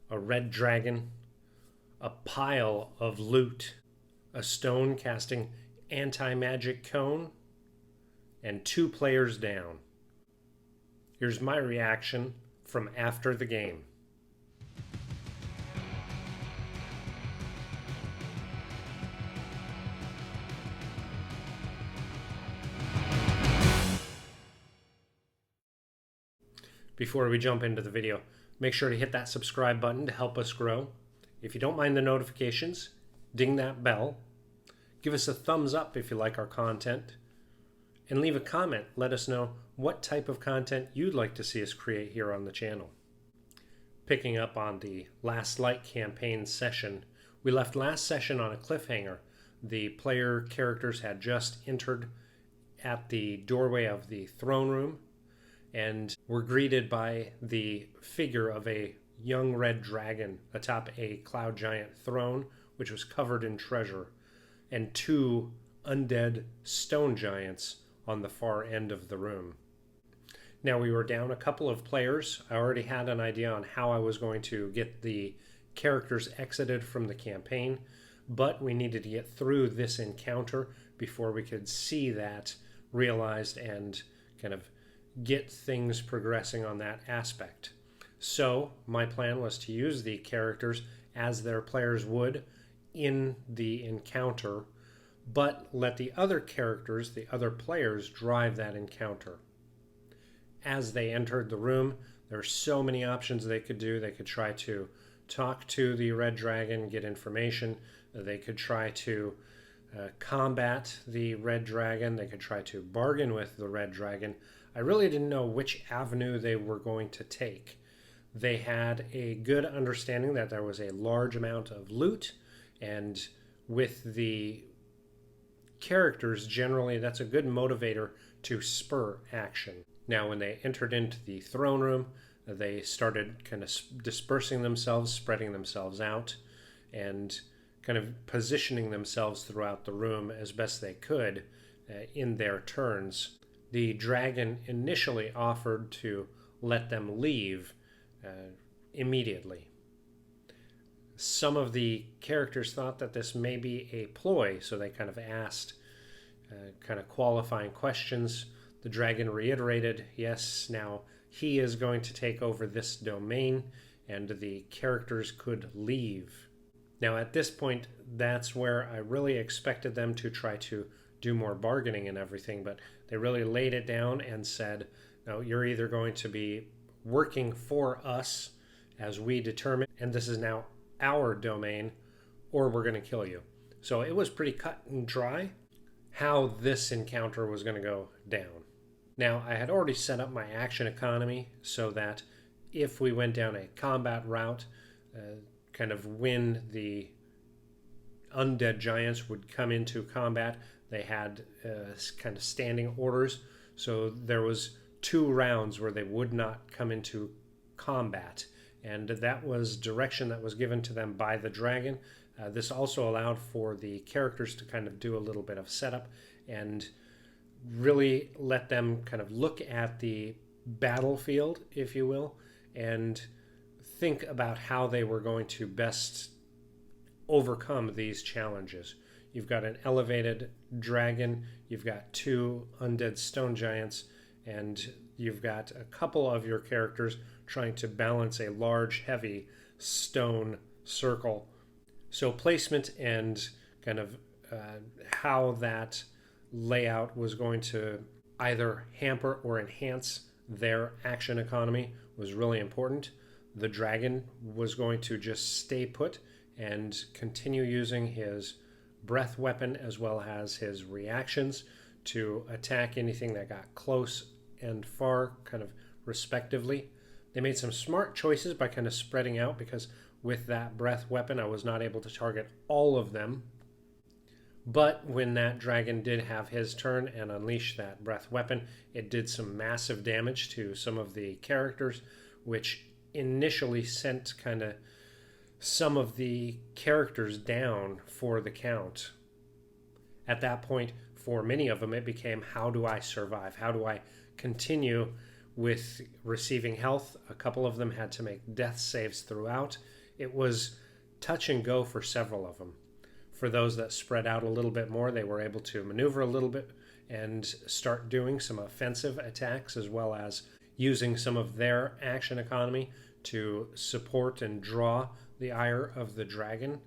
a red dragon, a pile of loot, a stone casting anti-magic cone, and 2 players down. Here's my reaction from after the game. Before we jump into the video, make sure to hit that subscribe button to help us grow. If you don't mind the notifications, ding that bell. Give us a thumbs up if you like our content. And leave a comment. Let us know what type of content you'd like to see us create here on the channel. Picking up on the Last Light campaign session, we left last session on a cliffhanger. The player characters had just entered at the doorway of the throne room and were greeted by the figure of a young red dragon atop a cloud giant throne, which was covered in treasure, and 2 undead stone giants on the far end of the room. Now we were down a couple of players. I already had an idea on how I was going to get the characters exited from the campaign, but we needed to get through this encounter before we could see that realized and kind of get things progressing on that aspect. So my plan was to use the characters as their players would in the encounter, but let the other characters, the other players, drive that encounter. As they entered the room, there were so many options they could do. They could try to talk to the red dragon, get information. They could try to combat the red dragon. They could try to bargain with the red dragon. I really didn't know which avenue they were going to take. They had a good understanding that there was a large amount of loot, and with the characters, generally that's a good motivator to spur action. Now, when they entered into the throne room, they started kind of dispersing themselves, spreading themselves out, and kind of positioning themselves throughout the room as best they could in their turns. The dragon initially offered to let them leave immediately. Some of the characters thought that this may be a ploy, so they kind of asked kind of qualifying questions. The dragon reiterated, yes, now he is going to take over this domain, and the characters could leave. Now at this point, that's where I really expected them to try to do more bargaining and everything, but they really laid it down and said, no, you're either going to be working for us as we determine, and this is now our domain, or we're going to kill you. So it was pretty cut and dry how this encounter was going to go down. Now, I had already set up my action economy so that if we went down a combat route, kind of when the undead giants would come into combat, they had kind of standing orders. So there was 2 rounds where they would not come into combat, and that was direction that was given to them by the dragon. This also allowed for the characters to kind of do a little bit of setup and really let them kind of look at the battlefield, if you will, and think about how they were going to best overcome these challenges. You've got an elevated dragon, you've got 2 undead stone giants, and you've got a couple of your characters trying to balance a large, heavy stone circle. So placement and kind of how that layout was going to either hamper or enhance their action economy was really important. The dragon was going to just stay put and continue using his breath weapon as well as his reactions to attack anything that got close and far, kind of respectively. They made some smart choices by kind of spreading out, because with that breath weapon I was not able to target all of them. But when that dragon did have his turn and unleash that breath weapon, it did some massive damage to some of the characters, which initially sent kind of some of the characters down for the count. At that point, for many of them, it became, how do I survive? How do I continue with receiving health. A couple of them had to make death saves throughout. It was touch and go for several of them. For those that spread out a little bit more, they were able to maneuver a little bit and start doing some offensive attacks, as well as using some of their action economy to support and draw the ire of the dragon.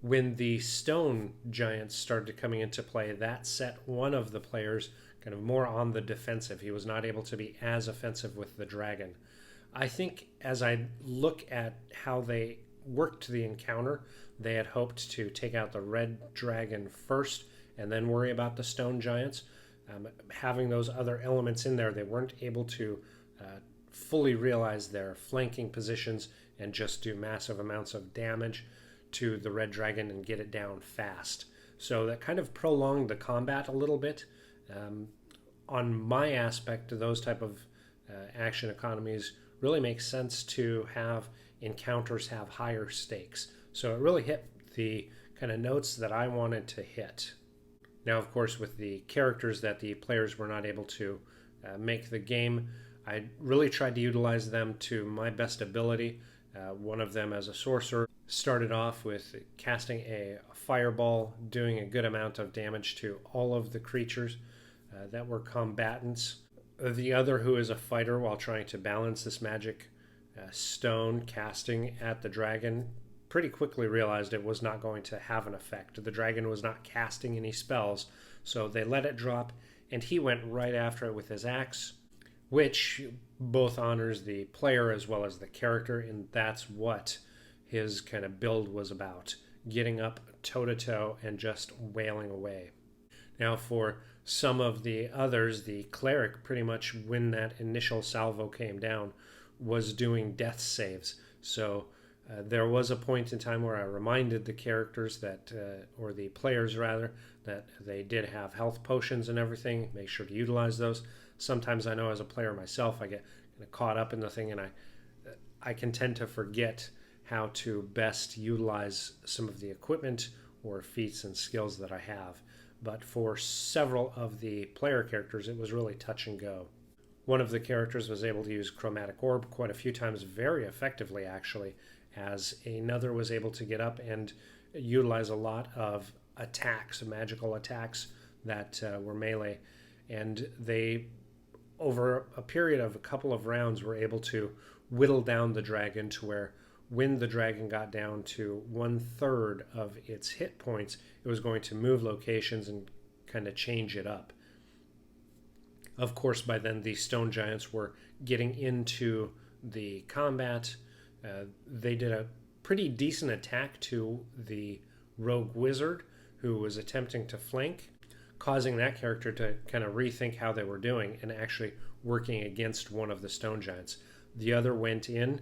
When the stone giants started coming into play, that set one of the players kind of more on the defensive. He was not able to be as offensive with the dragon. I think as I look at how they worked the encounter, they had hoped to take out the red dragon first and then worry about the stone giants. Having those other elements in there, they weren't able to fully realize their flanking positions and just do massive amounts of damage to the red dragon and get it down fast. So that kind of prolonged the combat a little bit. On my aspect, those type of action economies really make sense to have encounters have higher stakes. So it really hit the kind of notes that I wanted to hit. Now, of course, with the characters that the players were not able to make the game, I really tried to utilize them to my best ability. One of them, as a sorcerer, started off with casting a fireball, doing a good amount of damage to all of the creatures that were combatants. The other, who is a fighter, while trying to balance this magic stone casting at the dragon, pretty quickly realized it was not going to have an effect. The dragon was not casting any spells, so they let it drop, and he went right after it with his axe, which both honors the player as well as the character, and that's what his kind of build was about, getting up toe-to-toe and just wailing away. Now, for some of the others, the cleric, pretty much when that initial salvo came down, was doing death saves. So there was a point in time where I reminded the characters that, or the players rather, that they did have health potions and everything. Make sure to utilize those. Sometimes I know as a player myself, I get kind of caught up in the thing, and I can tend to forget how to best utilize some of the equipment or feats and skills that I have. But for several of the player characters, it was really touch and go. One of the characters was able to use Chromatic Orb quite a few times, very effectively actually, as another was able to get up and utilize a lot of attacks, magical attacks that were melee. And they, over a period of a couple of rounds, were able to whittle down the dragon to where when the dragon got down to 1/3 of its hit points, it was going to move locations and kind of change it up. Of course, by then the stone giants were getting into the combat. They did a pretty decent attack to the rogue wizard who was attempting to flank, causing that character to kind of rethink how they were doing and actually working against one of the stone giants. The other went in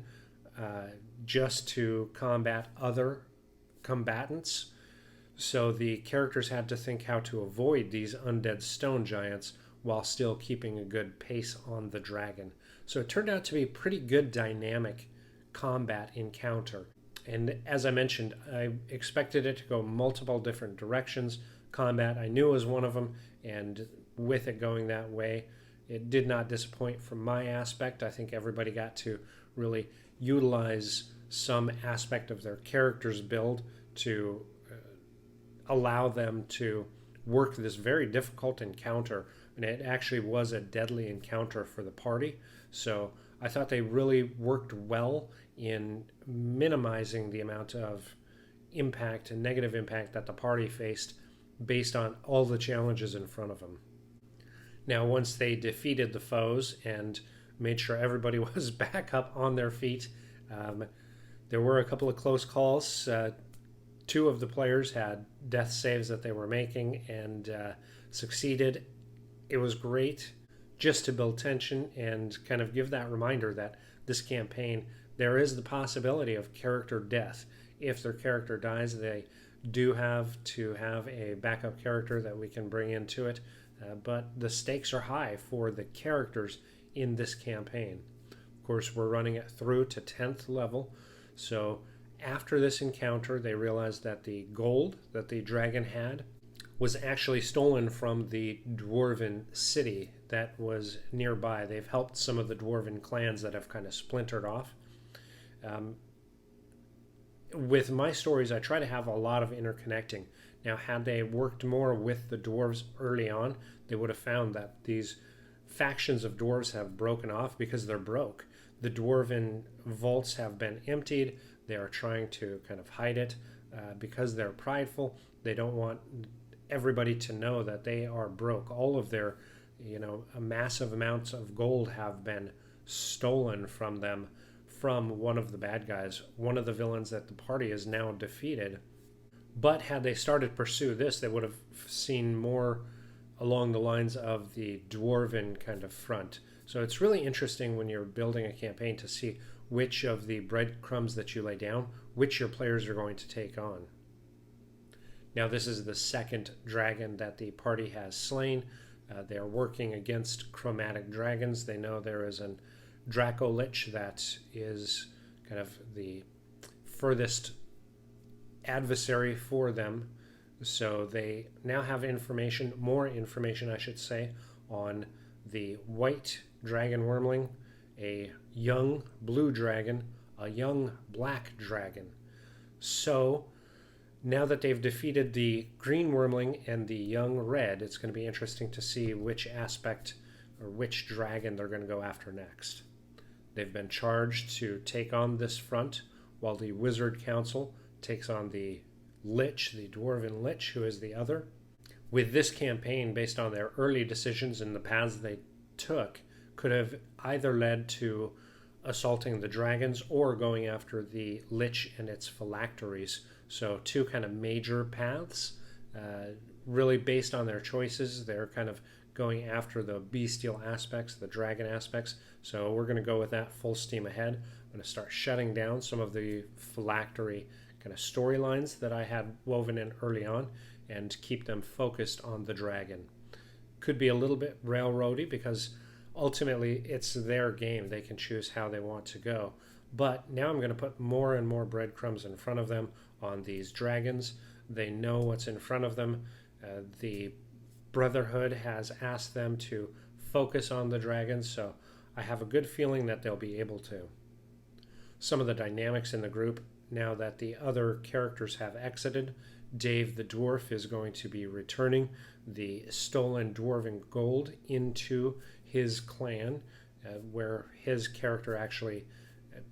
just to combat other combatants. So the characters had to think how to avoid these undead stone giants while still keeping a good pace on the dragon. So it turned out to be a pretty good dynamic combat encounter. And as I mentioned, I expected it to go multiple different directions. Combat, I knew, was one of them, and with it going that way, it did not disappoint from my aspect. I think everybody got to really utilize some aspect of their character's build to allow them to work this very difficult encounter. And it actually was a deadly encounter for the party. So I thought they really worked well in minimizing the amount of impact and negative impact that the party faced based on all the challenges in front of them. Now, once they defeated the foes and made sure everybody was back up on their feet, there were a couple of close calls. Two of the players had death saves that they were making and succeeded. It was great just to build tension and kind of give that reminder that this campaign, there is the possibility of character death. If their character dies, they do have to have a backup character that we can bring into it. But the stakes are high for the characters in this campaign. Of course, we're running it through to 10th level. So after this encounter, they realized that the gold that the dragon had was actually stolen from the dwarven city that was nearby. They've helped some of the dwarven clans that have kind of splintered off. With my stories, I try to have a lot of interconnecting. Now, had they worked more with the dwarves early on, they would have found that these factions of dwarves have broken off because they're broke. The dwarven vaults have been emptied. They are trying to kind of hide it because they're prideful. They don't want everybody to know that they are broke. All of their, massive amounts of gold have been stolen from them from one of the bad guys, one of the villains that the party is now defeated. But had they started to pursue this, they would have seen more along the lines of the dwarven kind of front. So it's really interesting when you're building a campaign to see which of the breadcrumbs that you lay down, which your players are going to take on. Now, this is the second dragon that the party has slain. They are working against chromatic dragons. They know there is an Draco Lich that is kind of the furthest adversary for them. So they now have information, more information I should say, on the white dragon wormling, a young blue dragon, a young black dragon. So now that they've defeated the green wormling and the young red, it's going to be interesting to see which aspect or which dragon they're going to go after next. They've been charged to take on this front, while the Wizard Council takes on the Lich, the Dwarven Lich, who is the other. With this campaign, based on their early decisions and the paths they took, could have either led to assaulting the dragons or going after the Lich and its phylacteries. So two kind of major paths, really based on their choices. They're kind of going after the bestial aspects, the dragon aspects. So we're going to go with that full steam ahead. I'm going to start shutting down some of the phylactery kind of storylines that I had woven in early on and keep them focused on the dragon. Could be a little bit railroady because ultimately it's their game. They can choose how they want to go. But now I'm going to put more and more breadcrumbs in front of them on these dragons. They know what's in front of them. The Brotherhood has asked them to focus on the dragons, so I have a good feeling that they'll be able to. Some of the dynamics in the group, now that the other characters have exited, Dave the Dwarf is going to be returning the stolen dwarven gold into his clan, where his character actually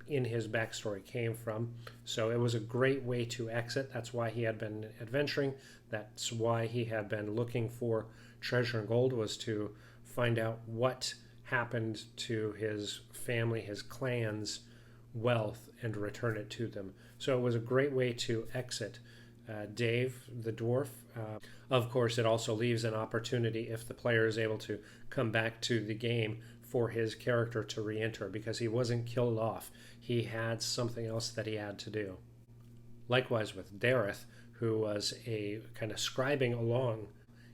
in his backstory came from. So it was a great way to exit. That's why he had been adventuring. That's why he had been looking for treasure and gold, was to find out what happened to his family, his clan's wealth, and return it to them. So it was a great way to exit Dave the Dwarf. Of course, it also leaves an opportunity if the player is able to come back to the game for his character to re-enter, because he wasn't killed off. He had something else that he had to do. Likewise with Dareth, who was a kind of scribing along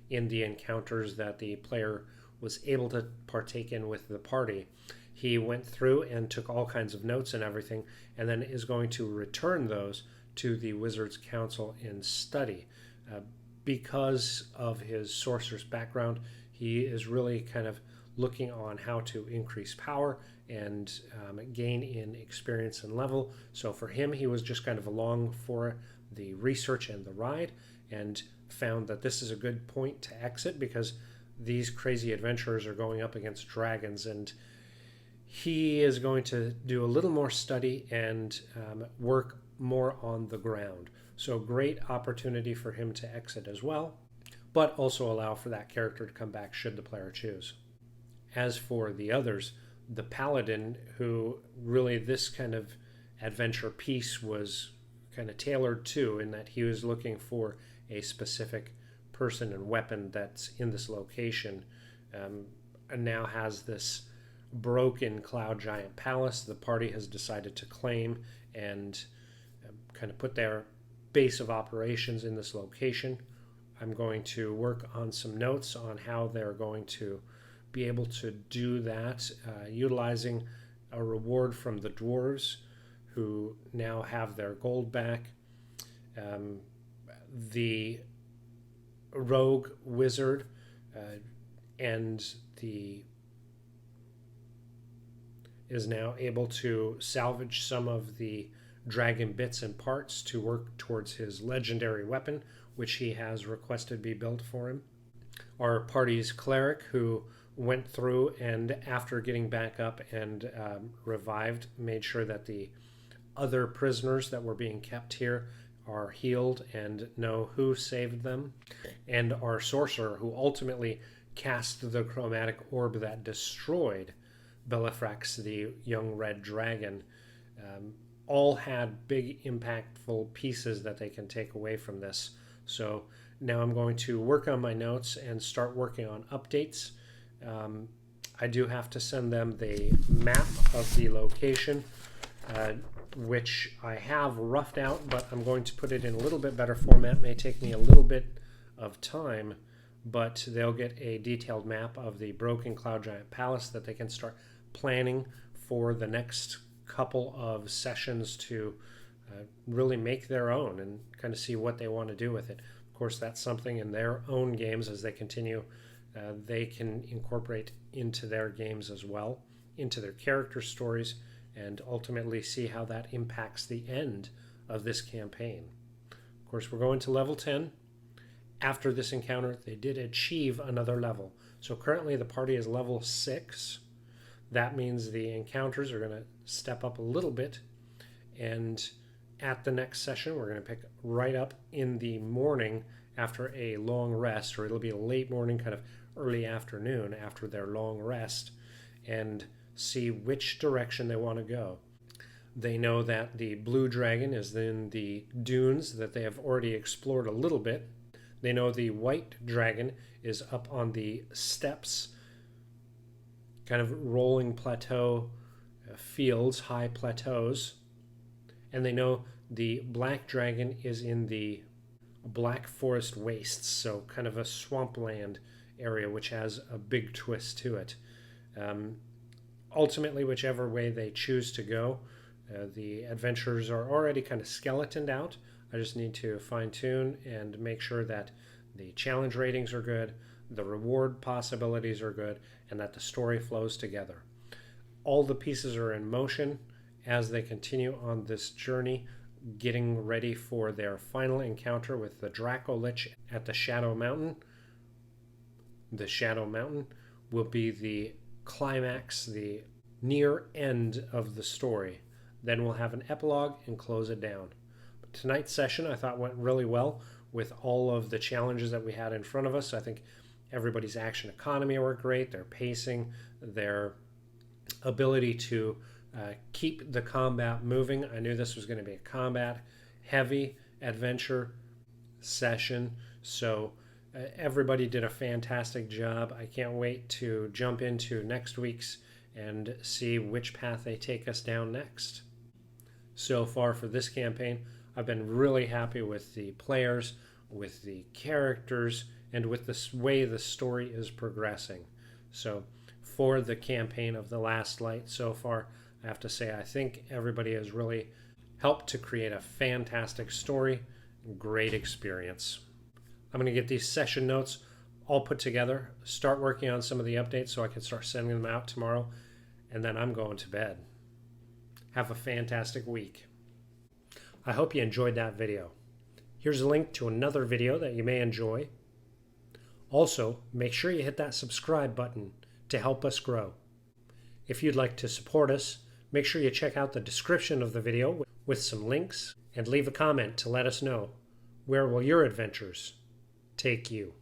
in the encounters that the player was able to partake in with the party. He went through and took all kinds of notes and everything, and then is going to return those to the Wizards Council in study. Because of his sorcerer's background, he is really kind of looking on how to increase power and gain in experience and level. So for him, he was just kind of along for the research and the ride, and found that this is a good point to exit because these crazy adventurers are going up against dragons, and he is going to do a little more study and work more on the ground. So great opportunity for him to exit as well, but also allow for that character to come back should the player choose. As for the others, the paladin, who really this kind of adventure piece was kind of tailored to, in that he was looking for a specific person and weapon that's in this location, and now has this broken cloud giant palace the party has decided to claim and kind of put their base of operations in this location. I'm going to work on some notes on how they're going to be able to do that, utilizing a reward from the dwarves, who now have their gold back. The rogue wizard and is now able to salvage some of the dragon bits and parts to work towards his legendary weapon, which he has requested be built for him. Our party's cleric, who went through and after getting back up and revived, made sure that the other prisoners that were being kept here are healed and know who saved them. And our sorcerer, who ultimately cast the chromatic orb that destroyed Belifrax, the young red dragon, all had big impactful pieces that they can take away from this. So now I'm going to work on my notes and start working on updates. I do have to send them the map of the location, which I have roughed out, but I'm going to put it in a little bit better format. It may take me a little bit of time, but they'll get a detailed map of the broken Cloud Giant Palace that they can start planning for the next couple of sessions to really make their own and kind of see what they want to do with it. Of course, that's something in their own games as they continue. They can incorporate into their games as well, into their character stories, and ultimately see how that impacts the end of this campaign. Of course, we're going to level 10. After this encounter, they did achieve another level. So currently the party is level 6. That means the encounters are going to step up a little bit, and at the next session we're going to pick right up in the morning after a long rest, or it'll be a late morning, kind of early afternoon after their long rest, and see which direction they want to go. They know that the blue dragon is in the dunes that they have already explored a little bit. They know the white dragon is up on the steppes, kind of rolling plateau fields, high plateaus. And they know the black dragon is in the black forest wastes, so kind of a swampland area, which has a big twist to it. Ultimately, whichever way they choose to go, the adventurers are already kind of skeletoned out. I just need to fine-tune and make sure that the challenge ratings are good, the reward possibilities are good, and that the story flows together. All the pieces are in motion as they continue on this journey, getting ready for their final encounter with the Draco Lich at the Shadow Mountain. The Shadow Mountain will be the climax, the near end of the story. Then we'll have an epilogue and close it down. But tonight's session I thought went really well with all of the challenges that we had in front of us. I think everybody's action economy worked great, their pacing, their ability to keep the combat moving. I knew this was going to be a combat heavy adventure session, so everybody did a fantastic job. I can't wait to jump into next week's and see which path they take us down next. So far for this campaign, I've been really happy with the players, with the characters, and with the way the story is progressing. So for the campaign of The Last Light so far, I have to say I think everybody has really helped to create a fantastic story, great experience. I'm going to get these session notes all put together, start working on some of the updates so I can start sending them out tomorrow, and then I'm going to bed. Have a fantastic week. I hope you enjoyed that video. Here's a link to another video that you may enjoy. Also, make sure you hit that subscribe button to help us grow. If you'd like to support us, make sure you check out the description of the video with some links and leave a comment to let us know where will your adventures take you.